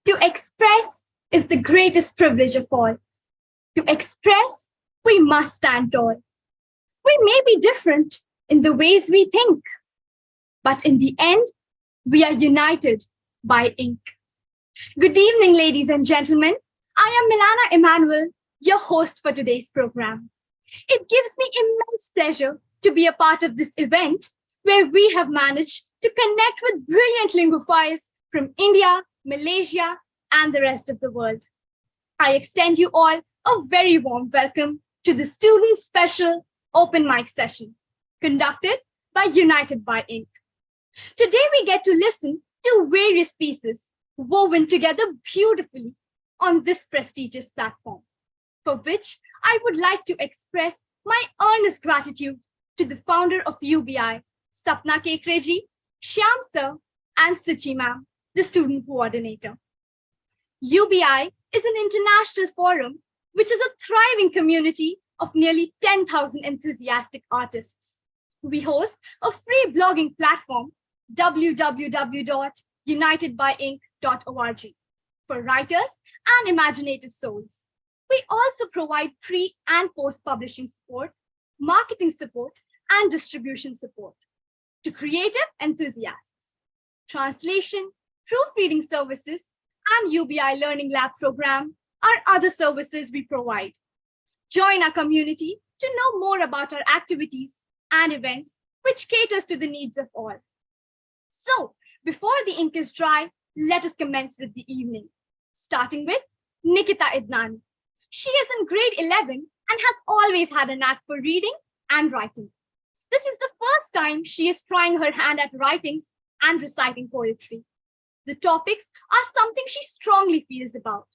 To express is the greatest privilege of all. To express, we must stand tall. We may be different in the ways we think, but in the end, we are united by ink. Good evening, ladies and gentlemen. I am Milana Emanuel, your host for today's program. It gives me immense pleasure to be a part of this event where we have managed to connect with brilliant lingophiles from India, Malaysia, and the rest of the world. I extend you all a very warm welcome to the Student Special Open Mic Session, conducted by United by Ink. Today we get to listen to various pieces woven together beautifully on this prestigious platform, for which I would like to express my earnest gratitude to the founder of UBI, Sapna Kekreji, Shyam Sir, and Suchi Ma'am, the student coordinator. UBI is an international forum which is a thriving community of nearly 10,000 enthusiastic artists. We host a free blogging platform, www.unitedbyink.org, for writers and imaginative souls. We also provide pre- and post-publishing support, marketing support, and distribution support to creative enthusiasts. Translation, proofreading services, and UBI Learning Lab program are other services we provide. Join our community to know more about our activities and events which caters to the needs of all. So, before the ink is dry, let us commence with the evening, starting with Nikita Idnani. She is in grade 11 and has always had a knack for reading and writing. This is the first time she is trying her hand at writings and reciting poetry. The topics are something she strongly feels about,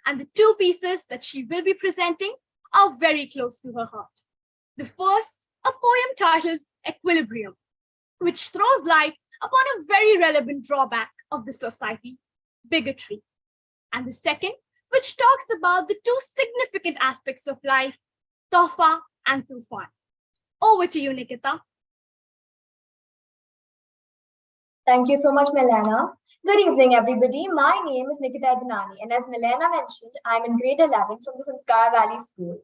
and the two pieces that she will be presenting are very close to her heart. The first, a poem titled Equilibrium, which throws light upon a very relevant drawback of the society, bigotry. And the second, which talks about the two significant aspects of life, Tohfa and Tufan. Over to you, Nikita. Thank you so much, Milana. Good evening, everybody. My name is Nikita Idnani, and as Milana mentioned, I'm in grade 11 from the Sanskar Valley School.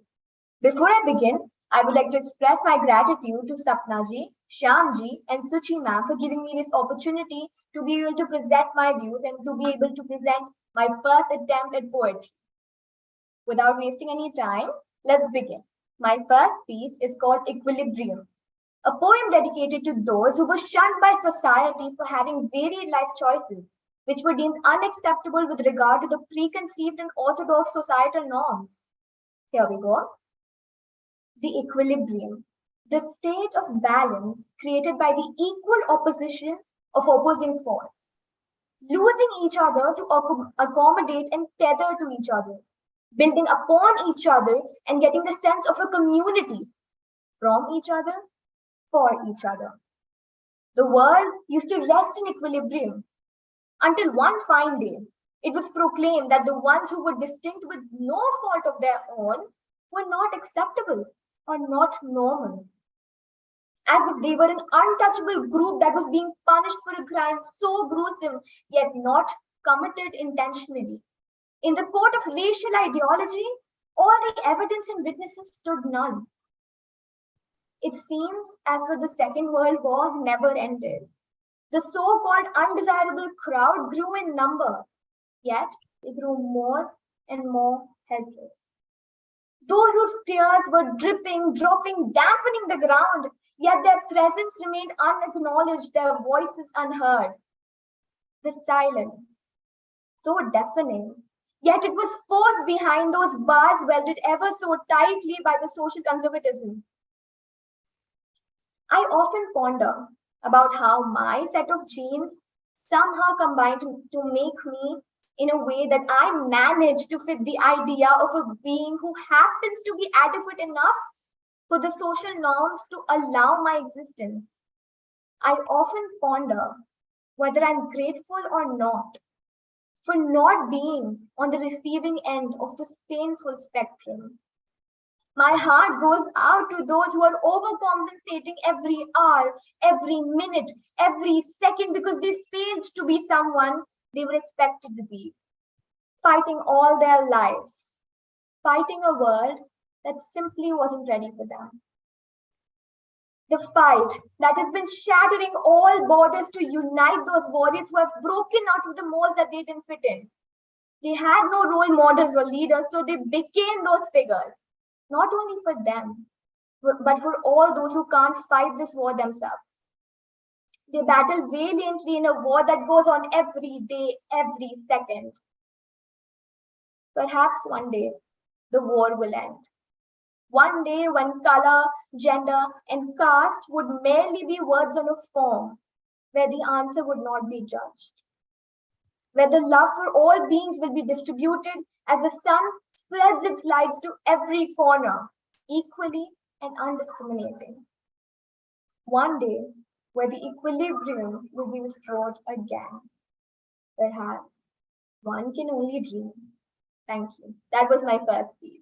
Before I begin, I would like to express my gratitude to Sapnaji, Shyamji, and Suchi ma'am for giving me this opportunity to be able to present my views and to be able to present my first attempt at poetry. Without wasting any time, let's begin. My first piece is called Equilibrium, a poem dedicated to those who were shunned by society for having varied life choices, which were deemed unacceptable with regard to the preconceived and orthodox societal norms. Here we go. The equilibrium, the state of balance created by the equal opposition of opposing force, losing each other to accommodate and tether to each other, building upon each other and getting the sense of a community from each other, for each other. The world used to rest in equilibrium until one fine day it was proclaimed that the ones who were distinct with no fault of their own were not acceptable or not normal, as if they were an untouchable group that was being punished for a crime so gruesome yet not committed intentionally. In the court of racial ideology, all the evidence and witnesses stood null. It seems as though the Second World War never ended. The so-called undesirable crowd grew in number, yet they grew more and more helpless. Those whose tears were dripping, dropping, dampening the ground, yet their presence remained unacknowledged, their voices unheard. The silence, so deafening, yet it was forced behind those bars welded ever so tightly by the social conservatism. I often ponder about how my set of genes somehow combined to make me in a way that I manage to fit the idea of a being who happens to be adequate enough for the social norms to allow my existence. I often ponder whether I'm grateful or not for not being on the receiving end of this painful spectrum. My heart goes out to those who are overcompensating every hour, every minute, every second because they failed to be someone they were expected to be. fighting all their life, fighting a world that simply wasn't ready for them. The fight that has been shattering all borders to unite those warriors who have broken out of the molds that they didn't fit in. They had no role models or leaders, so they became those figures, not only for them, but for all those who can't fight this war themselves. They battle valiantly in a war that goes on every day, every second. Perhaps one day the war will end. One day when color, gender, and caste would merely be words on a form, where the answer would not be judged. Where the love for all beings will be distributed as the sun spreads its light to every corner, equally and undiscriminating. One day where the equilibrium will be restored again. Perhaps one can only dream. Thank you. That was my first piece.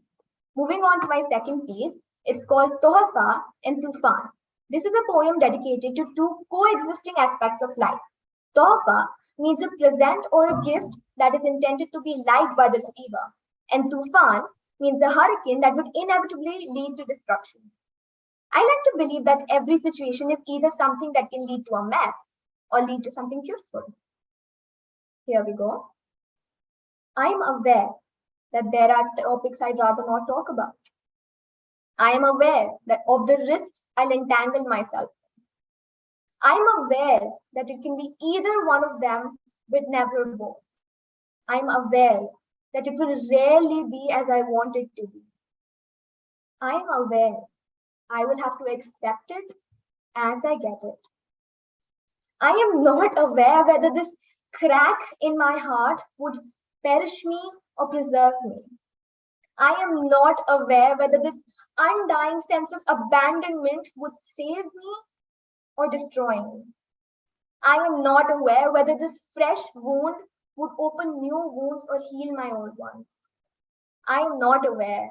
Moving on to my second piece, it's called Tohfa and Tufan. This is a poem dedicated to two coexisting aspects of life. Tohfa means a present or a gift that is intended to be liked by the receiver, and Tufan means a hurricane that would inevitably lead to destruction. I like to believe that every situation is either something that can lead to a mess or lead to something beautiful. Here we go. I am aware that there are topics I'd rather not talk about. I am aware that of the risks I'll entangle myself in. I am aware that it can be either one of them, but never both. I am aware that it will rarely be as I want it to be. I am aware I will have to accept it as I get it. I am not aware whether this crack in my heart would perish me or preserve me. I am not aware whether this undying sense of abandonment would save me or destroy me. I am not aware whether this fresh wound would open new wounds or heal my old ones. I am not aware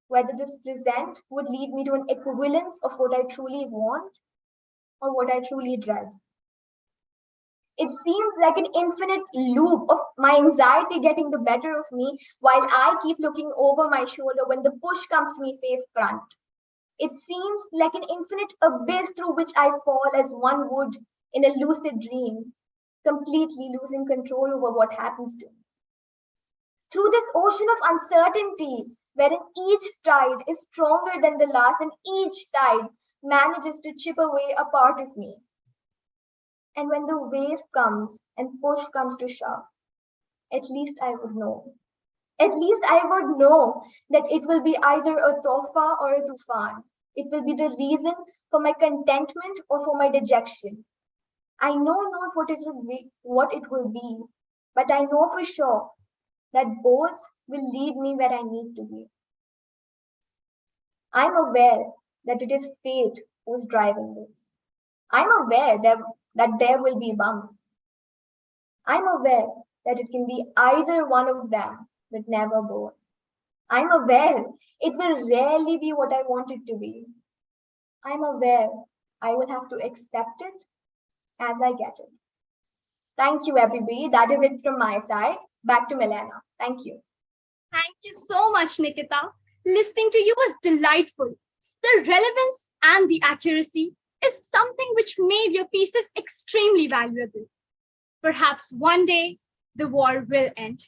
whether this present would lead me to an equivalence of what I truly want or what I truly dread. It seems like an infinite loop of my anxiety getting the better of me while I keep looking over my shoulder when the push comes to me face front. It seems like an infinite abyss through which I fall as one would in a lucid dream, completely losing control over what happens to me. Through this ocean of uncertainty, wherein each stride is stronger than the last and each tide manages to chip away a part of me. And when the wave comes and push comes to shove, at least I would know. At least I would know that it will be either a tohfa or a tufan. It will be the reason for my contentment or for my dejection. I know not what it will be, but I know for sure that both will lead me where I need to be. I'm aware that it is fate who's driving this. I'm aware that there will be bumps. I'm aware that it can be either one of them, but never both. I'm aware it will rarely be what I want it to be. I'm aware I will have to accept it as I get it. Thank you, everybody. That is it from my side. Back to Milena. Thank you. Thank you so much, Nikita. Listening to you was delightful. The relevance and the accuracy is something which made your pieces extremely valuable. Perhaps one day the war will end.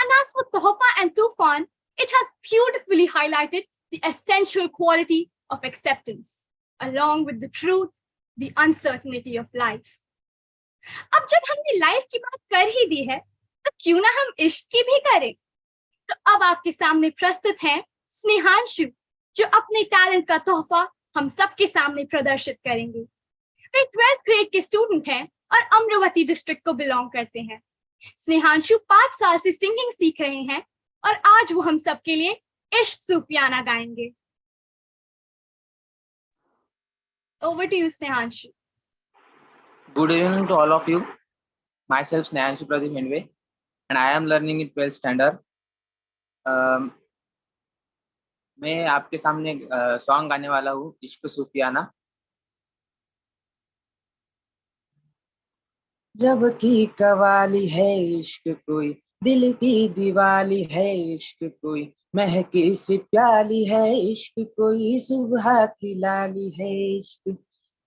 And as for Tohfa and Tufan, it has beautifully highlighted the essential quality of acceptance, along with the truth, the uncertainty of life. अब जब हमने life की बात कर ही दी है, तो क्यों ना हम इश्क की भी करें? तो अब आपके सामने प्रस्तुत हैं स्नेहांशु, जो अपने टैलेंट का तोहफा हम सबके सामने प्रदर्शित करेंगे। वे 12th ग्रेड के स्टूडेंट हैं और अमरावती डिस्ट्रिक्ट को बिलोंग करते हैं। स्नेहांशु 5 साल से सिंगिंग सीख रहे हैं और आज वो हम सबके लिए इश्क सूफियाना गाएंगे। Over to you, Snehanshu. Good evening to all of you. Myself Snehanshu Pradeep Henve, and I am learning in 12th standard. मैं आपके सामने सॉन्ग गाने वाला हूँ इश्क सूफियाना। रब की कवाली है इश्क कोई दिल की दिवाली है इश्क कोई, महकी सी प्याली है इश्क कोई, सुबह की लाली है इश्क,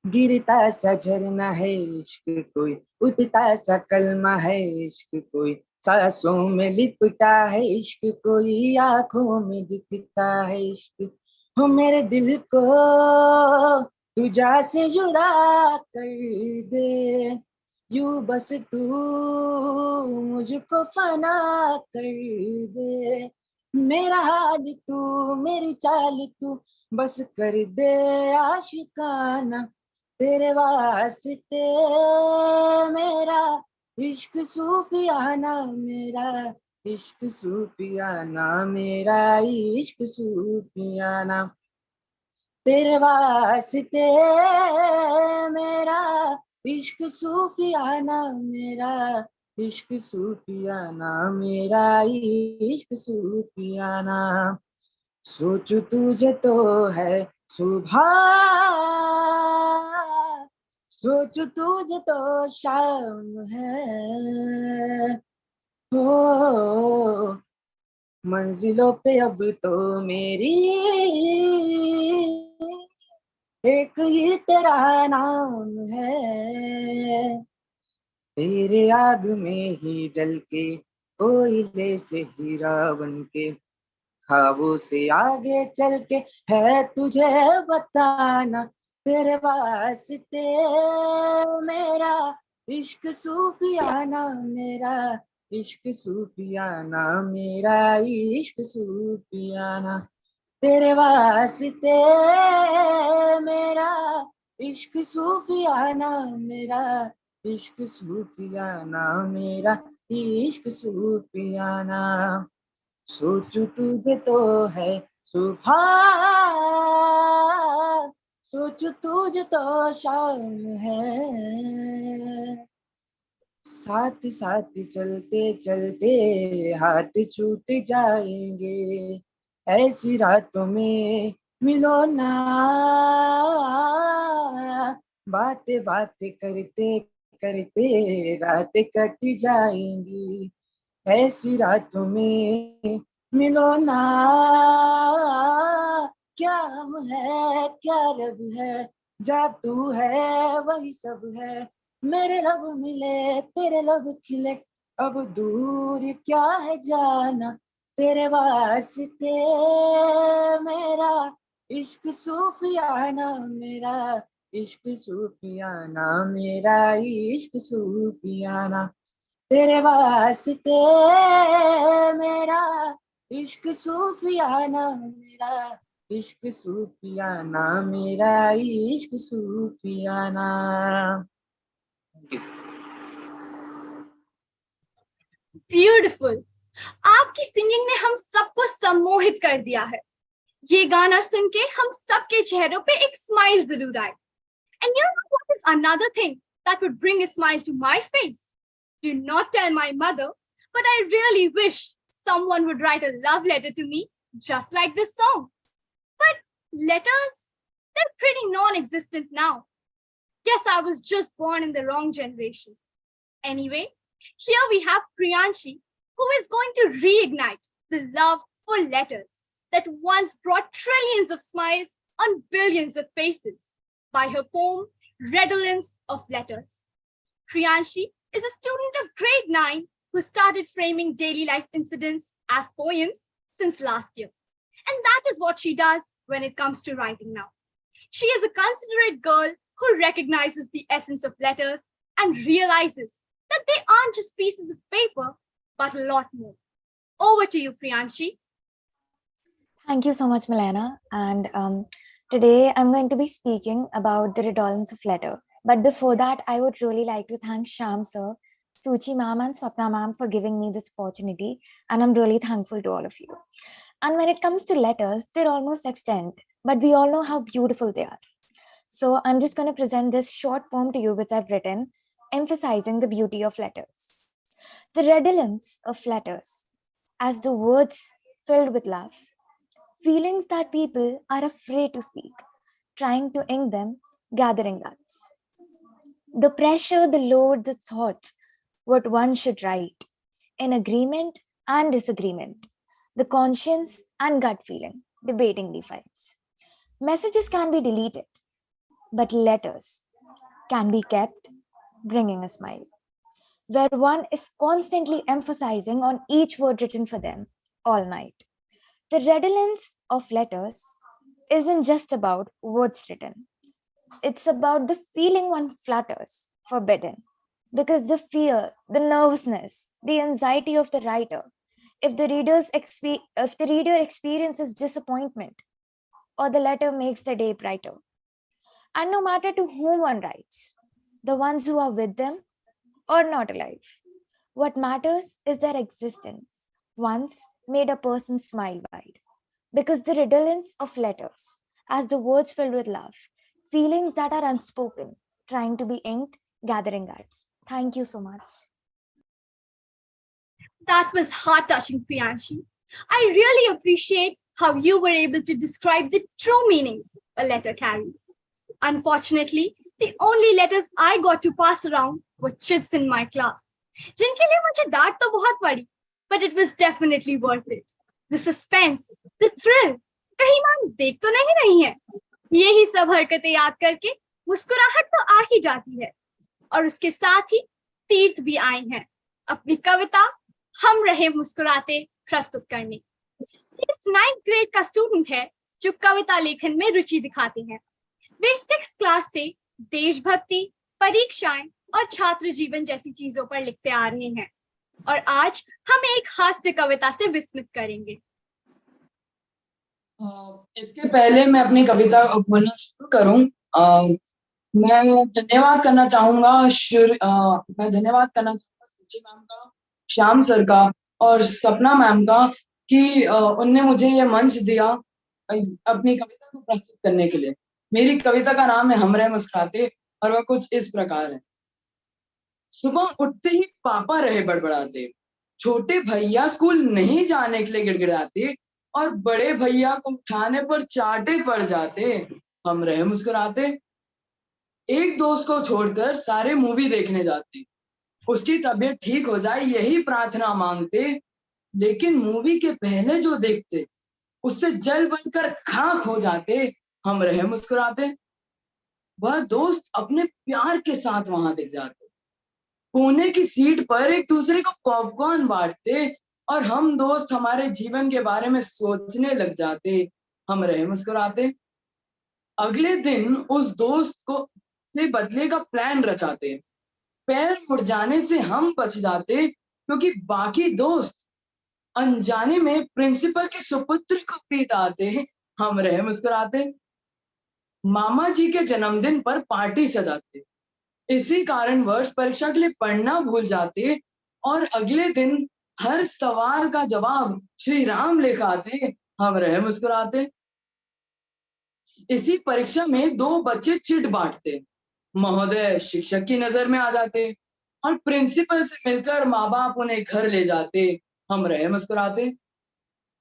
गिरता सा झरना है इश्क कोई, उठता सा कलमा है इश्क कोई, सांसों में लिपटा है इश्क कोई, आंखों में दिखता है इश्क। हो मेरे दिल को तुझा से जुदा कर दे, यू बस तू मुझको फना कर दे, मेरा हाल तू मेरी चाल तू बस कर दे आशिकाना, तेरे वास्ते मेरा इश्क सूफियाना, मेरा इश्क सूफियाना, मेरा इश्क सूफियाना, तेरे वास्ते मेरा इश्क सूफियाना, मेरा इश्क सूफियाना, मेरा इश्क सूफियाना। सोचू तुझे तो है सुबह, सोचू तुझे तो शाम है, हो मंजिलों पे अब तो मेरी एक ही तेरा नाम है, तेरे आग में ही जल के कोयले से हीरा बन के, ख्वाबों से आगे चल के है तुझे बताना, तेरे वास्ते मेरा इश्क सूफियाना, मेरा इश्क सूफियाना, मेरा इश्क सूफियाना, तेरे वास्ते मेरा इश्क सूफियाना, मेरा इश्क सूफियाना, मेरा इश्क सूफियाना। सोचू तुझे तो है सुबह, सोचू तुझे तो शाम है, साथ साथ चलते चलते हाथ छूट जाएंगे, ऐसी रातों में मिलो ना, बातें बातें करते करते रातें कट जाएंगी, ऐसी रातों में मिलो ना, क्या हम है क्या रब है, जादू है वही सब है, मेरे लब मिले तेरे लब खिले, अब दूर क्या है जाना, तेरे वास्ते मेरा इश्क सूफियाना, मेरा इश्क सूफियाना, मेरा इश्क सूफियाना, तेरे वास्ते मेरा इश्क सूफियाना, मेरा इश्क सूफियाना, मेरा इश्क सूफियाना। ब्यूटिफुल। आपकी सिंगिंग ने हम सबको सम्मोहित कर दिया है। ये गाना सुन के हम सबके चेहरों पे एक स्माइल जरूर आए। And you know what is another thing that would bring a smile to my face? Do not tell my mother, but I really wish someone would write a love letter to me just like this song. But letters, they're pretty non existent now. Guess I was just born in the wrong generation. Anyway, here we have Priyanshi, who is going to reignite the love for letters that once brought trillions of smiles on billions of faces by her poem, Redolence of Letters. Priyanshi is a student of grade 9 who started framing daily life incidents as poems since last year. And that is what she does when it comes to writing now. She is a considerate girl who recognizes the essence of letters and realizes that they aren't just pieces of paper, but a lot more. Over to you, Priyanshi. Thank you so much, Milena. And today I'm going to be speaking about the redolence of letter. But before that, I would really like to thank Sham sir, Suchi ma'am, and Swapna ma'am for giving me this opportunity. And I'm really thankful to all of you. And when it comes to letters, they're almost extant, but we all know how beautiful they are. So I'm just going to present this short poem to you, which I've written, emphasizing the beauty of letters. The redolence of letters, as the words filled with love, feelings that people are afraid to speak, trying to ink them, gathering guts. The pressure, the load, the thoughts, what one should write, in agreement and disagreement, the conscience and gut feeling debatingly fights. Messages can be deleted, but letters can be kept, bringing a smile, where one is constantly emphasizing on each word written for them all night. The redolence of letters isn't just about words written, it's about the feeling one flutters, forbidden. Because the fear, the nervousness, the anxiety of the writer, if the reader experiences disappointment, or the letter makes the day brighter. And no matter to whom one writes, the ones who are with them or not alive, what matters is their existence once made a person smile wide. Because the redolence of letters, as the words filled with love, feelings that are unspoken, trying to be inked, gathering guts. Thank you so much. That was heart-touching, Priyanshi. I really appreciate how you were able to describe the true meanings a letter carries. Unfortunately, the only letters I got to pass around were chits in my class, जिनके लिए मुझे डांट तो बहुत पड़ी, but it was definitely worth it. The suspense, the thrill, कहीं ma'am देख तो नहीं रही हैं? यही सब हरकतें याद करके मुस्कुराहट तो आ ही जाती है, और उसके साथ ही तीर्थ भी आए हैं अपनी कविता हम रहे मुस्कुराते प्रस्तुत करने। तीर्थ 9th ग्रेड का स्टूडेंट है जो कविता लेखन में रुचि दिखाते हैं। वे 6th क्लास से देशभक्ति, परीक्षाएं और छात्र जीवन जैसी चीजों पर लिखते आ रहे हैं, और आज हम एक हास्य कविता से विस्मित करेंगे। इसके पहले मैं अपनी कविता बोलना शुरू करूं, मैं धन्यवाद करना चाहूंगा सूची मैम का, श्याम सर का और सपना मैम का कि उनने मुझे ये मंच दिया अपनी कविता को प्रस्तुत करने के लिए। मेरी कविता का नाम है हम रहे मुस्कुराते और वह कुछ इस प्रकार है। सुबह उठते ही पापा रहे बड़बड़ाते, छोटे भैया स्कूल नहीं जाने के लिए गिड़गिड़ाते और बड़े भैया को उठाने पर चाटे पड़ जाते, हम रहे मुस्कुराते। एक दोस्त को छोड़कर सारे मूवी देखने जाते, उसकी तबीयत ठीक हो जाए यही प्रार्थना मांगते, लेकिन मूवी के पहले जो देखते उससे जल बनकर खाक हो जाते, हम रहे मुस्कुराते। वह दोस्त अपने प्यार के साथ वहां दिख जाते, कोने की सीट पर एक दूसरे को पॉपकॉर्न बांटते और हम दोस्त हमारे जीवन के बारे में सोचने लग जाते, हम रहे मुस्कुराते। अगले दिन उस दोस्त को से बदले का प्लान रचाते, पैर मुड़ जाने से हम बच जाते क्योंकि बाकी दोस्त अनजाने में प्रिंसिपल के सुपुत्र को पीटाते, हम रहे मुस्कुराते। मामा जी के जन्मदिन पर पार्टी सजाते, इसी कारणवश परीक्षा के लिए पढ़ना भूल जाते और अगले दिन हर सवाल का जवाब श्री राम लिखाते, हम रहे मुस्कुराते। इसी परीक्षा में 2 बच्चे चिट बांटते, महोदय शिक्षक की नजर में आ जाते और प्रिंसिपल से मिलकर माँ बाप उन्हें घर ले जाते, हम रहे मुस्कुराते।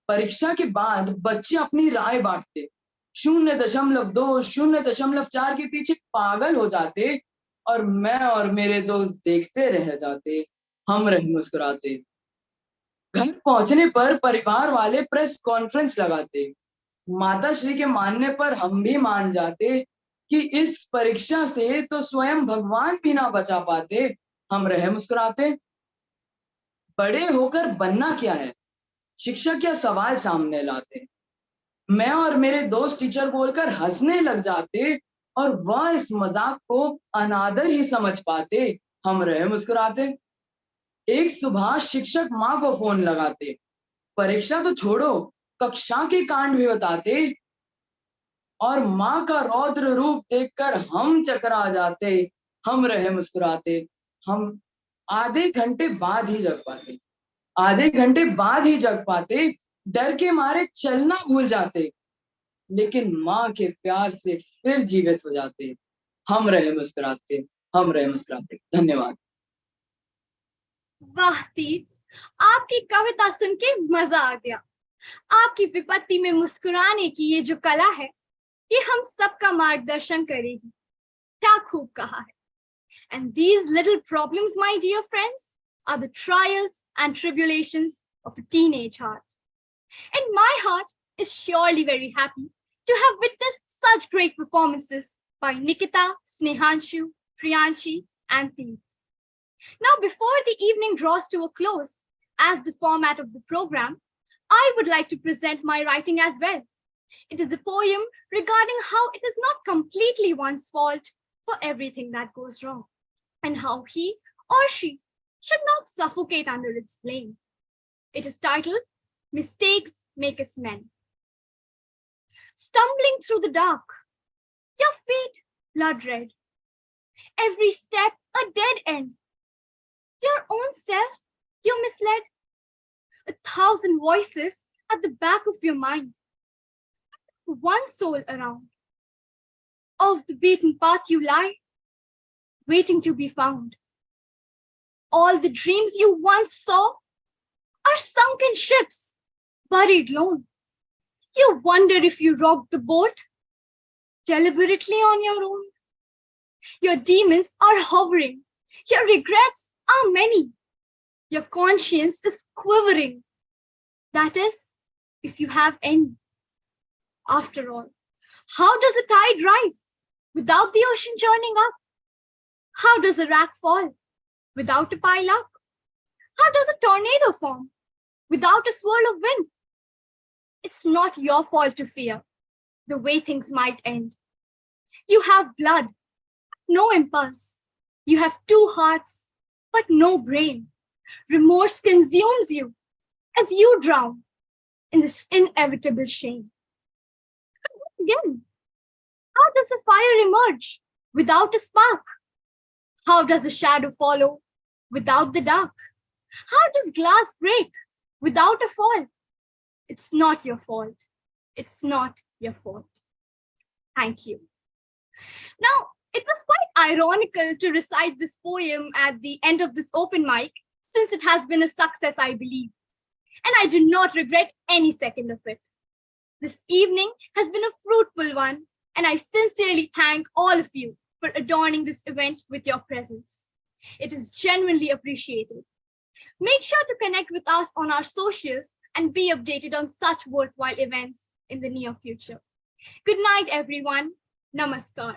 परीक्षा के बाद बच्चे अपनी राय बांटते, 0.2 0.4 के पीछे पागल हो जाते और मैं और मेरे दोस्त देखते रह जाते, हम रहे मुस्कुराते। घर पहुंचने पर परिवार वाले प्रेस कॉन्फ्रेंस लगाते, माता श्री के मानने पर हम भी मान जाते कि इस परीक्षा से तो स्वयं भगवान भी ना बचा पाते, हम रहे मुस्कुराते। बड़े होकर बनना क्या है, शिक्षक यह सवाल सामने लाते, मैं और मेरे दोस्त टीचर बोलकर हंसने लग जाते और वह इस मजाक को अनादर ही समझ पाते, हम रहे मुस्कुराते। एक सुबह शिक्षक माँ को फोन लगाते, परीक्षा तो छोड़ो कक्षा के कांड भी बताते और माँ का रौद्र रूप देखकर हम चकरा जाते, हम रहे मुस्कुराते। हम आधे घंटे बाद ही जग पाते, डर के मारे चलना भूल जाते, लेकिन माँ के प्यार से फिर जीवित हो जाते, हम रहे मुस्कुराते, हम रहे मुस्कुराते। धन्यवाद। वाह तीर्थ, आपकी कविता सुन के मजा आ गया। आपकी विपत्ति में मुस्कुराने की ये जो कला है, ये हम सबका मार्गदर्शन करेगी। क्या खूब कहा है। And these little problems, my dear friends, are the trials and tribulations of a teenage heart. And my heart is surely very happy to have witnessed such great performances by Nikita, Snehanshu, Priyanshi, and Teet. Now, before the evening draws to a close, as the format of the program, I would like to present my writing as well. It is a poem regarding how it is not completely one's fault for everything that goes wrong, and how he or she should not suffocate under its blame. It is titled, Mistakes Make Us Men. Stumbling through the dark, your feet blood red, every step a dead end. Your own self you misled, 1,000 voices at the back of your mind, one soul around. Off the beaten path you lie, waiting to be found. All the dreams you once saw are sunken ships, buried lone. You wonder if you rocked the boat deliberately on your own. Your demons are hovering, your regrets are many. Your conscience is quivering. That is, if you have any. After all, how does a tide rise without the ocean churning up? How does a rack fall without a pile up? How does a tornado form without a swirl of wind? It's not your fault to fear the way things might end. You have blood, no impulse. You have two hearts, but no brain. Remorse consumes you as you drown in this inevitable shame. Again, how does a fire emerge without a spark? How does a shadow follow without the dark? How does glass break without a fall? It's not your fault. It's not your fault. Thank you. Now, it was quite ironical to recite this poem at the end of this open mic, since it has been a success, I believe. And I do not regret any second of it. This evening has been a fruitful one, and I sincerely thank all of you for adorning this event with your presence. It is genuinely appreciated. Make sure to connect with us on our socials and be updated on such worthwhile events in the near future. Good night, everyone. Namaskar.